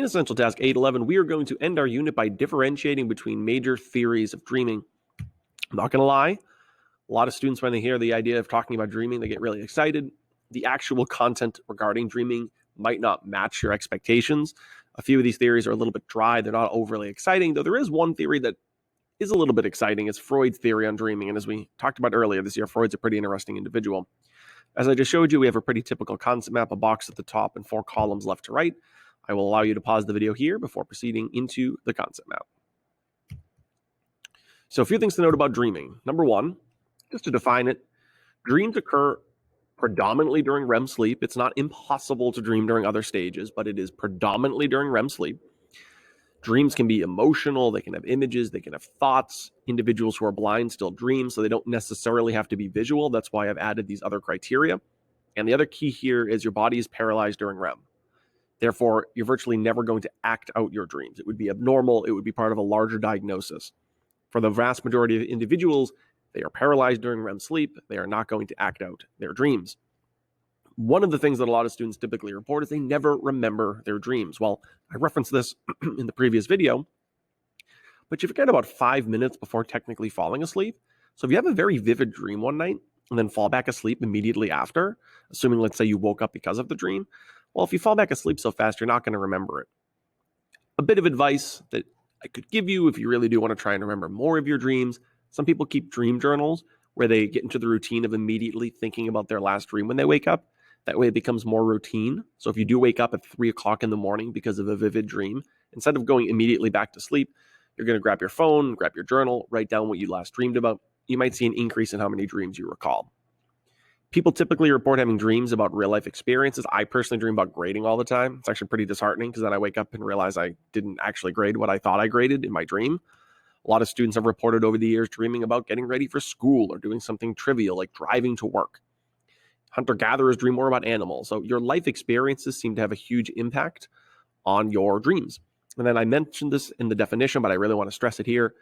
Essential Task 811, we are going to end our unit by differentiating between major theories of dreaming. I'm not going to lie. A lot of students, when they hear the idea of talking about dreaming, they get really excited. The actual content regarding dreaming might not match your expectations. A few of these theories are a little bit dry. They're not overly exciting, though there is one theory that is a little bit exciting. It's Freud's theory on dreaming. And as we talked about earlier this year, Freud's a pretty interesting individual. As I just showed you, we have a pretty typical concept map, a box at the top and 4 columns left to right. I will allow you to pause the video here before proceeding into the concept map. So a few things to note about dreaming. Number one, just to define it, dreams occur predominantly during REM sleep. It's not impossible to dream during other stages, but it is predominantly during REM sleep. Dreams can be emotional, they can have images, they can have thoughts. Individuals who are blind still dream, so they don't necessarily have to be visual. That's why I've added these other criteria. And the other key here is your body is paralyzed during REM. Therefore, you're virtually never going to act out your dreams. It would be abnormal. It would be part of a larger diagnosis. For the vast majority of individuals, they are paralyzed during REM sleep. They are not going to act out their dreams. One of the things that a lot of students typically report is they never remember their dreams. Well, I referenced this in the previous video, but you forget about 5 minutes before technically falling asleep. So if you have a very vivid dream one night and then fall back asleep immediately after, assuming, let's say, you woke up because of the dream, well, if you fall back asleep so fast, you're not going to remember it. A bit of advice that I could give you if you really do want to try and remember more of your dreams. Some people keep dream journals where they get into the routine of immediately thinking about their last dream when they wake up. That way it becomes more routine. So if you do wake up at 3 o'clock in the morning because of a vivid dream, instead of going immediately back to sleep, you're going to grab your phone, grab your journal, write down what you last dreamed about. You might see an increase in how many dreams you recall. People typically report having dreams about real life experiences. I personally dream about grading all the time. It's actually pretty disheartening because then I wake up and realize I didn't actually grade what I thought I graded in my dream. A lot of students have reported over the years dreaming about getting ready for school or doing something trivial like driving to work. Hunter-gatherers dream more about animals. So your life experiences seem to have a huge impact on your dreams. And then I mentioned this in the definition, but I really want to stress it here.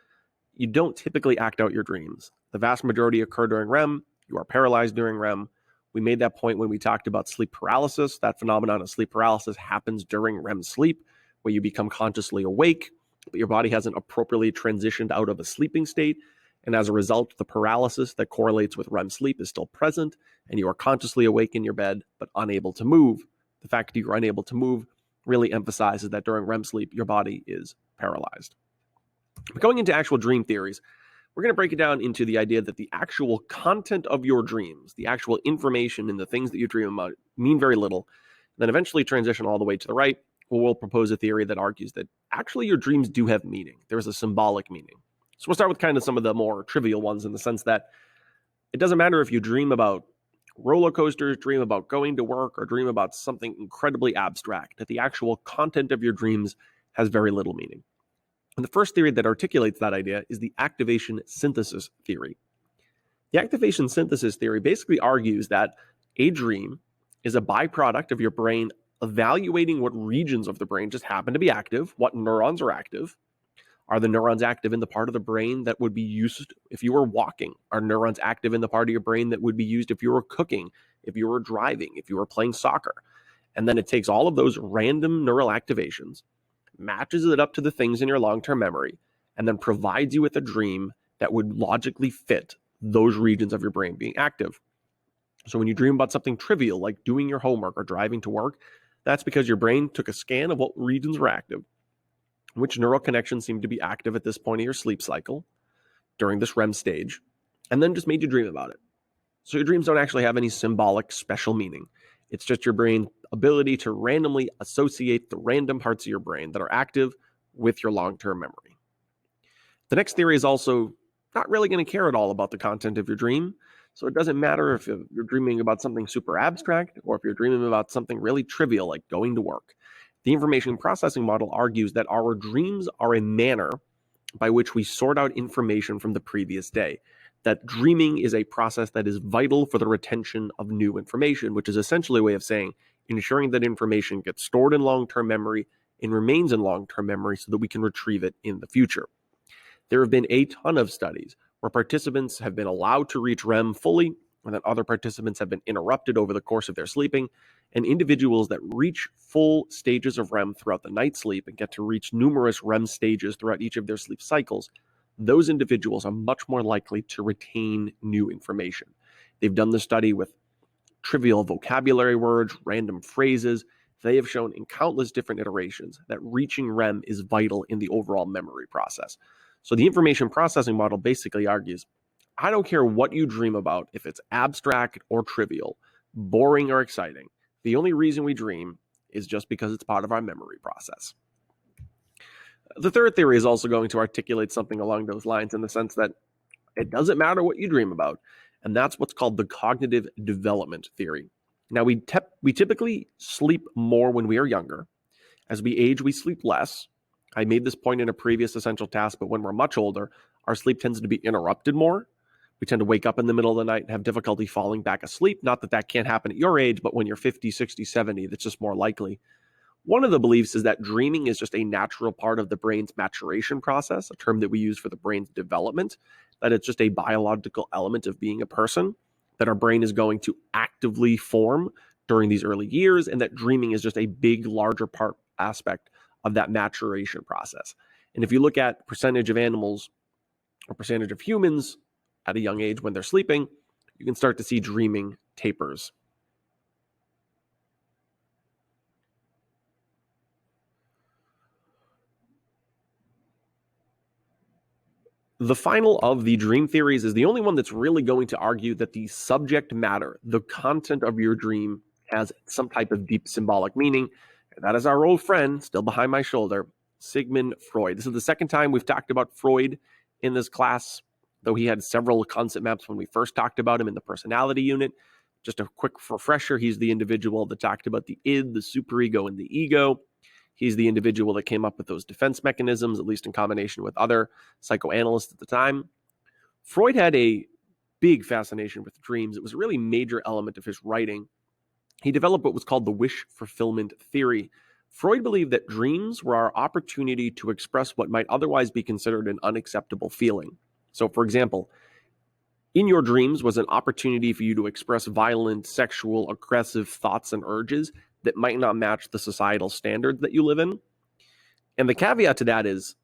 You don't typically act out your dreams. The vast majority occur during REM. You are paralyzed during REM. We made that point when we talked about sleep paralysis. That phenomenon of sleep paralysis happens during REM sleep, where you become consciously awake, but your body hasn't appropriately transitioned out of a sleeping state. And as a result, the paralysis that correlates with REM sleep is still present, and you are consciously awake in your bed, but unable to move. The fact that you're unable to move really emphasizes that during REM sleep, your body is paralyzed. But going into actual dream theories, we're going to break it down into the idea that the actual content of your dreams, the actual information and the things that you dream about mean very little. Then eventually transition all the way to the right, where we'll propose a theory that argues that actually your dreams do have meaning. There's a symbolic meaning. So we'll start with kind of some of the more trivial ones in the sense that it doesn't matter if you dream about roller coasters, dream about going to work, or dream about something incredibly abstract, that the actual content of your dreams has very little meaning. And the first theory that articulates that idea is the activation synthesis theory. The activation synthesis theory basically argues that a dream is a byproduct of your brain evaluating what regions of the brain just happen to be active, what neurons are active. Are the neurons active in the part of the brain that would be used if you were walking? Are neurons active in the part of your brain that would be used if you were cooking, if you were driving, if you were playing soccer? And then it takes all of those random neural activations, matches it up to the things in your long-term memory, and then provides you with a dream that would logically fit those regions of your brain being active. So when you dream about something trivial like doing your homework or driving to work, that's because your brain took a scan of what regions were active, which neural connections seem to be active at this point of your sleep cycle during this REM stage, and then just made you dream about it. So your dreams don't actually have any symbolic special meaning. It's just your brain's ability to randomly associate the random parts of your brain that are active with your long-term memory. The next theory is also not really going to care at all about the content of your dream. So it doesn't matter if you're dreaming about something super abstract or if you're dreaming about something really trivial like going to work. The information processing model argues that our dreams are a manner by which we sort out information from the previous day. That dreaming is a process that is vital for the retention of new information, which is essentially a way of saying ensuring that information gets stored in long-term memory and remains in long-term memory so that we can retrieve it in the future. There have been a ton of studies where participants have been allowed to reach REM fully, and then other participants have been interrupted over the course of their sleeping. And individuals that reach full stages of REM throughout the night sleep and get to reach numerous REM stages throughout each of their sleep cycles, those individuals are much more likely to retain new information. They've done the study with trivial vocabulary words, random phrases. They have shown in countless different iterations that reaching REM is vital in the overall memory process. So the information processing model basically argues, I don't care what you dream about, if it's abstract or trivial, boring or exciting. The only reason we dream is just because it's part of our memory process. The third theory is also going to articulate something along those lines in the sense that it doesn't matter what you dream about, and that's what's called the cognitive development theory. Now, we typically sleep more when we are younger. As we age, we sleep less. I made this point in a previous essential task, but when we're much older, our sleep tends to be interrupted more. We tend to wake up in the middle of the night and have difficulty falling back asleep. Not that that can't happen at your age, but when you're 50, 60, 70, that's just more likely. One of the beliefs is that dreaming is just a natural part of the brain's maturation process, a term that we use for the brain's development, that it's just a biological element of being a person, that our brain is going to actively form during these early years, and that dreaming is just a big, larger aspect of that maturation process. And if you look at percentage of animals or percentage of humans at a young age when they're sleeping, you can start to see dreaming tapers. The final of the dream theories is the only one that's really going to argue that the subject matter, the content of your dream, has some type of deep symbolic meaning. And that is our old friend, still behind my shoulder, Sigmund Freud. This is the second time we've talked about Freud in this class, though he had several concept maps when we first talked about him in the personality unit. Just a quick refresher, he's the individual that talked about the id, the superego, and the ego. He's the individual that came up with those defense mechanisms, at least in combination with other psychoanalysts at the time. Freud had a big fascination with dreams. It was a really major element of his writing. He developed what was called the wish fulfillment theory. Freud believed that dreams were our opportunity to express what might otherwise be considered an unacceptable feeling. So, for example, in your dreams was an opportunity for you to express violent, sexual, aggressive thoughts and urges that might not match the societal standards that you live in. And the caveat to that is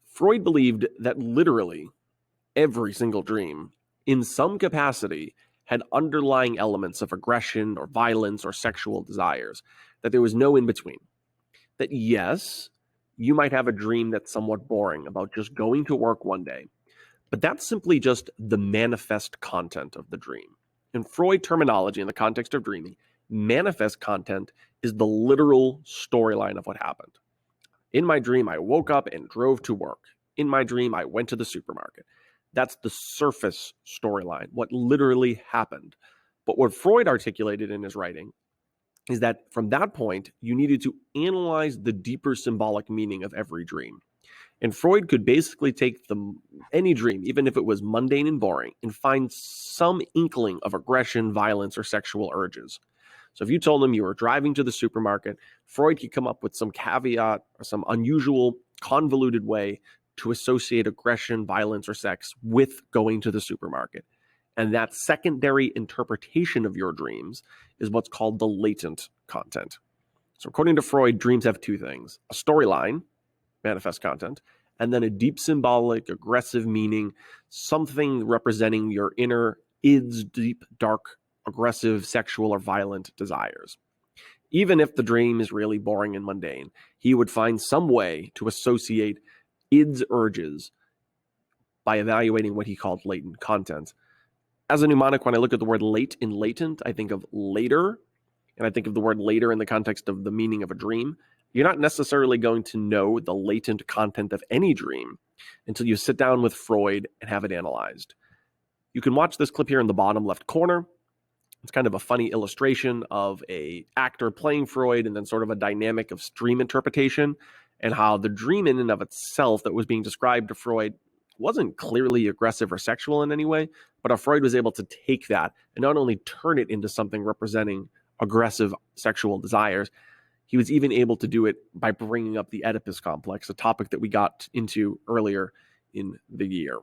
Freud believed that literally every single dream, in some capacity, had underlying elements of aggression or violence or sexual desires, that there was no in between. That yes, you might have a dream that's somewhat boring about just going to work one day, but that's simply just the manifest content of the dream. In Freud terminology, in the context of dreaming, manifest content is the literal storyline of what happened. In my dream, I woke up and drove to work. In my dream, I went to the supermarket. That's the surface storyline, what literally happened. But what Freud articulated in his writing is that from that point, you needed to analyze the deeper symbolic meaning of every dream. And Freud could basically take any dream, even if it was mundane and boring, and find some inkling of aggression, violence, or sexual urges. So if you told him you were driving to the supermarket, Freud could come up with some caveat or some unusual, convoluted way to associate aggression, violence, or sex with going to the supermarket. And that secondary interpretation of your dreams is what's called the latent content. So according to Freud, dreams have two things: a storyline, manifest content, and then a deep symbolic, aggressive meaning, something representing your inner id's deep, dark, aggressive, sexual, or violent desires. Even if the dream is really boring and mundane, he would find some way to associate id's urges by evaluating what he called latent content. As a mnemonic, when I look at the word late in latent, I think of later, and I think of the word later in the context of the meaning of a dream. You're not necessarily going to know the latent content of any dream until you sit down with Freud and have it analyzed. You can watch this clip here in the bottom left corner. It's kind of a funny illustration of an actor playing Freud and then sort of a dynamic of dream interpretation, and how the dream in and of itself that was being described to Freud wasn't clearly aggressive or sexual in any way, but how Freud was able to take that and not only turn it into something representing aggressive sexual desires, he was even able to do it by bringing up the Oedipus complex, a topic that we got into earlier in the year.